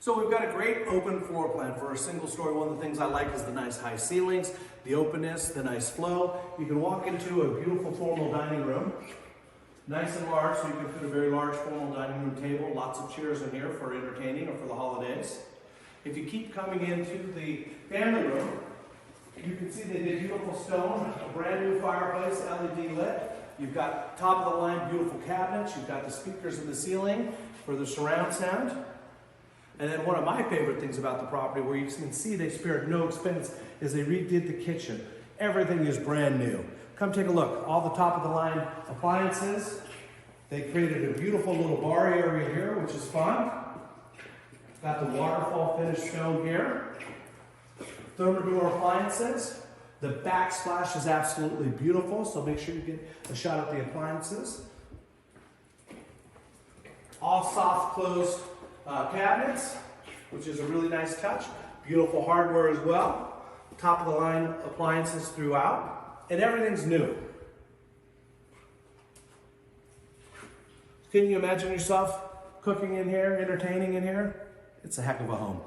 So we've got a great open floor plan for a single story. One of the things I like is the nice high ceilings, the openness, the nice flow. You can walk into a beautiful formal dining room, nice and large, so you can fit a very large formal dining room table, lots of chairs in here for entertaining or for the holidays. If you keep coming into the family room, you can see they did beautiful stone, a brand new fireplace, LED lit. You've got top of the line beautiful cabinets. You've got the speakers in the ceiling for the surround sound. And then one of my favorite things about the property, where you can see they spared no expense, is they redid the kitchen. Everything is brand new. Come take a look. All the top of the line appliances. They created a beautiful little bar area here, which is fun. Got the waterfall finished stone here. Thermador appliances. The backsplash is absolutely beautiful, so make sure you get a shot at the appliances. All soft closed cabinets, which is a really nice touch. Beautiful hardware as well. Top of the line appliances throughout, and everything's new. Can you imagine yourself cooking in here, entertaining in here? It's a heck of a home.